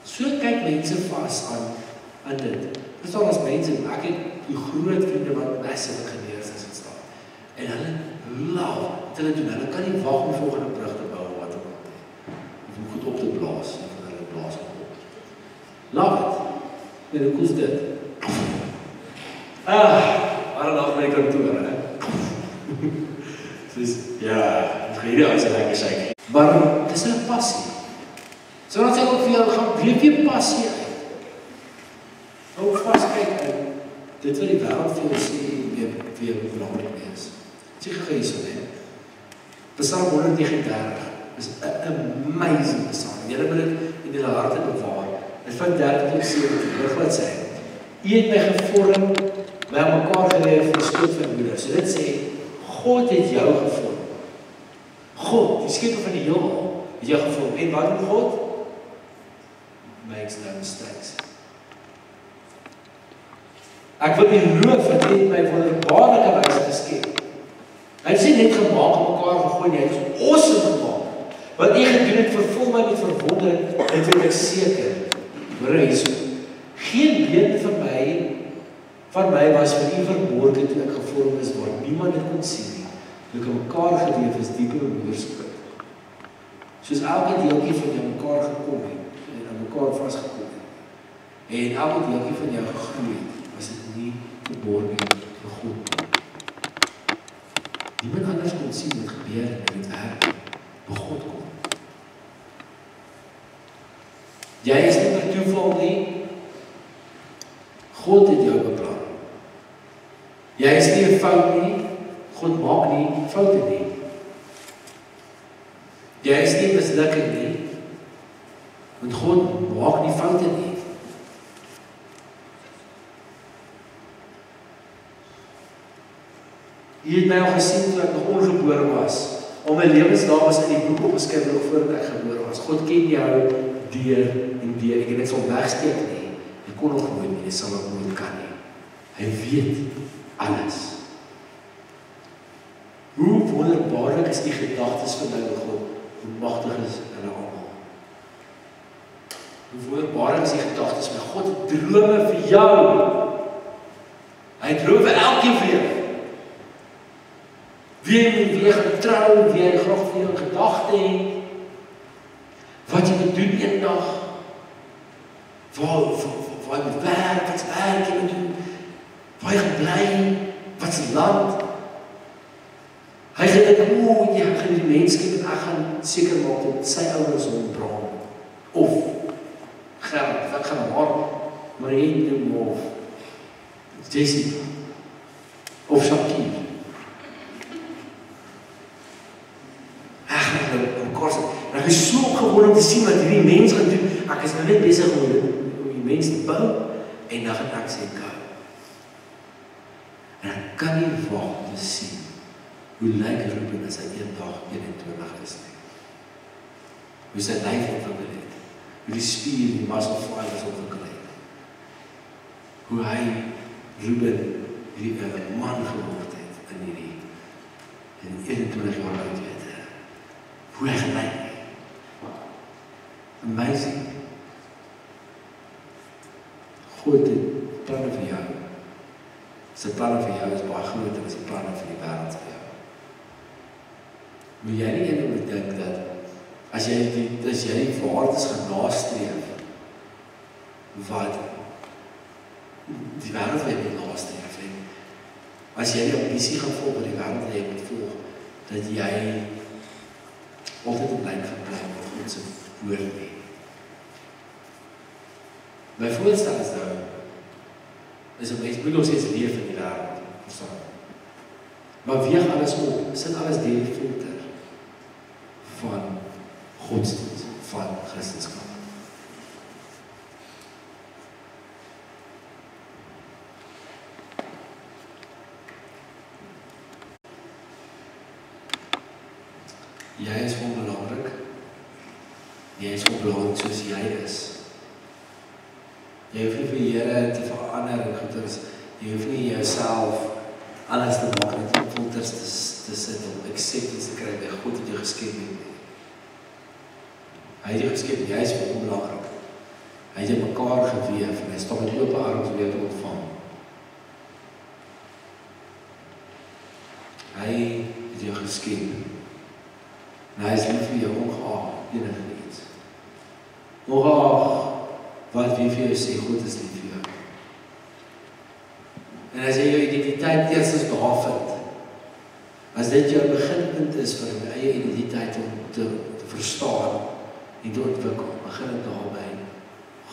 So kyk mense vas aan dit. Dis al as mense, ek het die groot vriende wat massive geneers is het staan. En hulle love wat hulle doen. Hulle kan nie wag om volgende brug te bou wat ook al nie. Of om goed op te blaas, en van hulle blaas op. Love it. En hoe koes dit? Maar dan af my kantoor, hè? Dus, ja, het hierdie huis is lekker syk. Maar, dis hulle passie. So dan sê ek ook vir jou, gaan breek jy passie uit. Hou vast kyk uit, dit wat die wêreld vir jou sê, weer belangrijk is. Sê gegees so, hè? Psalm 139 is 'n amazing psalm. Julle moet dit in julle harte bewaar. Dit van 13 tot 17, hoor wat sê. U het my gevorm, my aan mekaar gelê vir die skoot van moeder. So dit sê, God het jou gevorm. God, die skepper van die heelal, het jou gevorm. En wat doen God? Makes no mistakes. Ek wil die loof wat het my wonderbaarlike wyse geskep. Hy het sê net gemaak om mekaar gegooi, hy het ons awesome gemaak. Wat jy gedoen het, vervul my met verwondering, dit weet ek seker. Hoor hy so, geen been van my was vir u verborgen toe ek gevorm is, waar niemand het kon sien nie. Toe ek in mekaar geleef is, diep in my moederskoot. Soos elke deeltjie van jou mekaar gekom het, en aan mekaar vastgekom het, en elke deeltjie van jou gegroei het, was dit nie verborgen vir God. Niemand anders kon sien wat gebeur en het werk, maar God kom. Jy is nie per toeval nie, God het jou beplan. Jy is nie 'n fout nie, God maak nie foute nie. Jy is nie mislukking nie, want God maak nie foute nie. Jy het my al gesien toe ek nog ongebore was, al my lewensdae was in die boek opgeskryf nog voordat ek gebore was. God ken jou deur en deur, ek het dit sal wegsteek nie, jy kon nog nooit nie, jy sal ook nooit kan nie. Hy weet alles. Hoe wonderbaarlik is die gedagtes van my God, hoe magtig is hulle almal. Hoe wonderbaarlik is die gedagtes van God, drome vir jou. Hy droom vir elkeen vir jou. Wie jy weer getrou, wie jy graag vir jou gedagte het, wat jy moet doen eendag, waar jy moet werk, wat werk jy moet doen, waar jy gaan bly, wat se land. Hy gedink, ek gaan die mens skep en ek gaan seker maak dat sy ouers hom braam. Of, ek gaan Marie doen, of Jessie, of Shakir. En ek is so opgewonde om te sien wat hierdie mens gaan doen. Ek is nou net besig om die mens te bou, en dan gaan ek sê, en ek kan nie wag te sien hoe lyk Ruben as hy eendag 21 is nie. Hoe sy lyf ontwikkel het, hoe die spier, die muscle fibers ontwikkel het. Hoe hy, Ruben, hierdie man geword het in hierdie 21 jaar oud weet. Hoe hy gelyk. Amazing. God het planne vir jou. Sy planne vir jou is baie groter as die planne vir die wêreld vir jou. Moet jy nie eendag dink dat as jy die waardes gaan nastreef wat die wêreld wil jy nastreef, en as jy die ambisie gaan volg wat die wêreld wil jy moet volg, dat jy altyd in lyn gaan bly met God se woord nie. My voorstel is nou, is om mens moet nog steeds leef in die wêreld, verstaan. Maar weeg alles op, sit alles deur die filter van godsdienst, van Christendom. Jy is onbelangrik. Jy is onbelangrik soos jy is. Jy hoef nie vir die Here te verander en goeders. Jy hoef nie jouself alles te maak en op filters te sit om acceptance te kry by God het jou geskep nie. Hy het jou geskep, jy is onbelangrik. het jy mekaar geweef en hy staan met oop arms weer te ontvang. Hy het jou geskep. En hy is lief vir jou ongeag enige iets. Ongeag wat wie vir jou sê, God is lief vir jou. En as jy jou identiteit eerstens daar vind, as dit jou beginpunt is vir jou eie identiteit om te verstaan en te ontwikkel, begin dit daarby.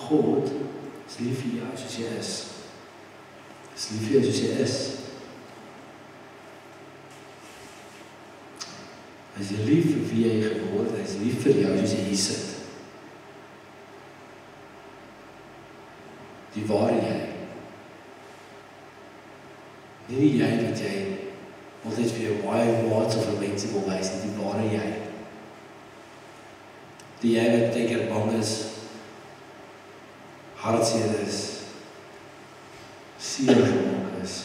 God is lief vir jou soos jy is. Is lief vir jou soos jy is. Hy is lief vir wie jy geword, hy is lief vir jou soos jy hier sit. Die ware jy. Nie die jy wat jy altyd vir jou baie woord of mense wil wys, die ware jy. Die jy wat teker bang is, hartseer is, seer gemaak is.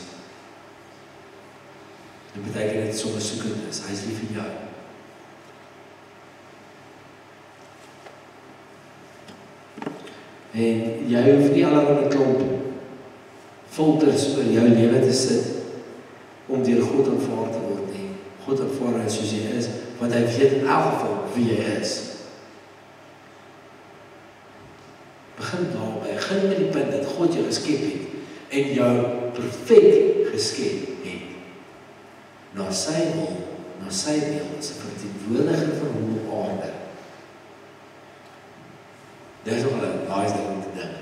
Dit beteken dit soms soekend is, hy is lief vir jou. En jy hoef nie allerlei klomp filters oor jou lewe te sit om deur God aanvaar te word nie. God aanvaar jou soos jy is, want hy weet in elk geval wie jy is. Begin daarby, begin met die punt dat God jou geskep het en jou perfek geskep het. Na sy wil, na sy beeld, as 'n verteenwoordiger van hom op aarde. Dit is nog 'n nice ding om te dink.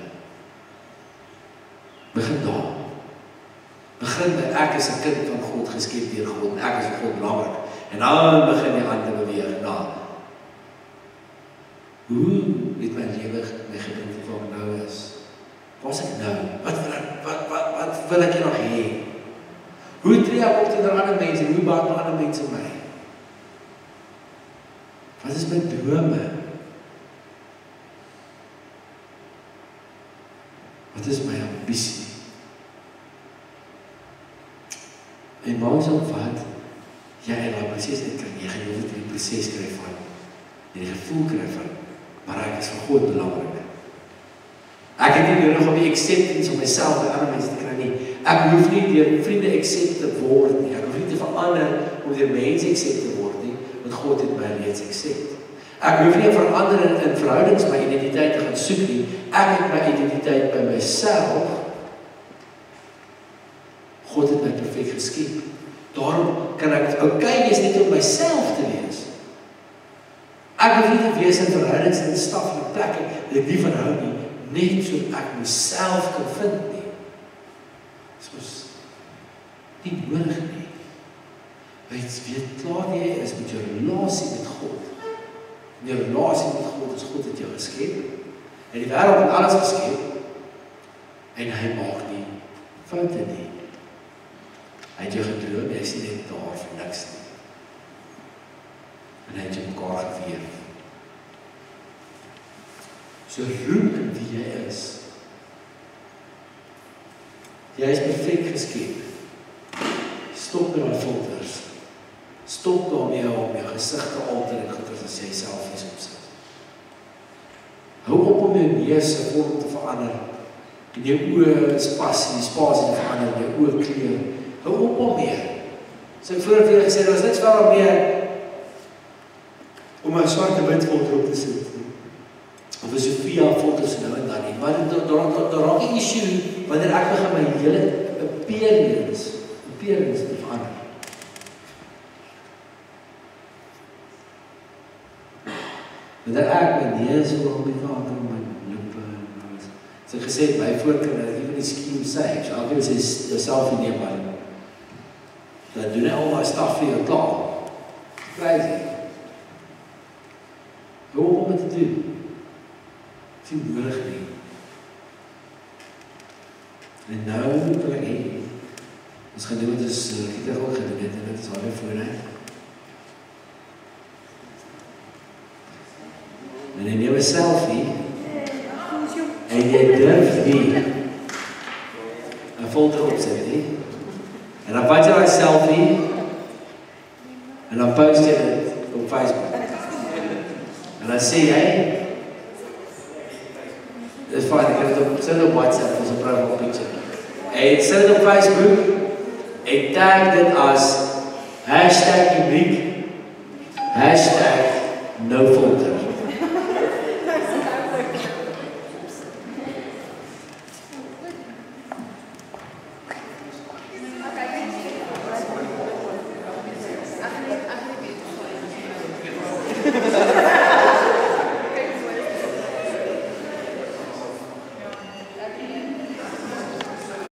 Begin daar. Begin by ek is 'n kind van God geskep deur God en ek is vir God belangrik. En dan begin jy aan te beweeg na hoe het my lewe my gebring tot waar ek nou is? Waar is ek nou? Wat wil ek hier nog hê? Hoe tree ek op teenoor ander mense? Hoe behandel ander mense my? Wat is my drome? Wat is my ambisie? En maak op wat jy in die proses kry. Jy gaan nie die proses kry van, jy die gevoel kry van, maar ek is vir God belangrik. Ek het nie nodig om die acceptance van myself by ander mense te kry nie. Ek hoef nie deur vriende accept te word nie. Ek hoef nie te verander om deur mense accept te word nie, want God het my reeds accept. Ek hoef nie verander in verhoudings my identiteit te gaan soek nie. Ek het my identiteit by myself. God het my perfek geskep. Daarom kan ek okay wees net om myself te wees. Ek hoef nie te wees in verhoudings en staf en plekke dat ek nie van hou nie, net so ek myself kan vind nie. Soos nie nodig nie. Weet klaar wie jy is met jou relasie met God. En jou relasie met God is God het jou geskep. En die wêreld het alles geskep. En hy maak nie foute nie. Hy het jou gedroom, jy is nie net daar vir niks nie. En hy het jou mekaar geweef. So roem in wie jy is. Jy is perfek geskep. Stop met die filters. Stop daarmee om jou gesig te alter en goed as jy self is opsit. Hou op om jou neus se vorm te verander. En jou oë spasie te verander, jou oë kleur. Hou op om meer. So ek vroeger vir gesê, daar is niks waar meer om 'n swart en wit filter op te sit. Of 'n Sophia filters nou en dan nie. Maar daar raak 'n issue wanneer ek begin my hele appearance te verander. Wanneer ek my neus wil op die verander, my lippe en alles. So ek gesê, my voorkinders, even die scheme sê, so elke keer sê, jouself nie neem maar. Dan doen hy al die staf vir jou klaar. Crazy. Hoe om het te doen? Het is nie nodig nie. En nou wil ek hê, ons gaan doen wat ons Gieter ook gedoen het, en dit is alweer vooruit. En jy neem 'n selfie, en jy durf nie 'n filter opsit nie. En dan vat jy daai selfie, en dan post jy dit op Facebook. En dan sê jy, Dis fyn, ek het op sit op WhatsApp as 'n profile picture. En sit op Facebook en tag dit as #uniek #nofilter. Okay.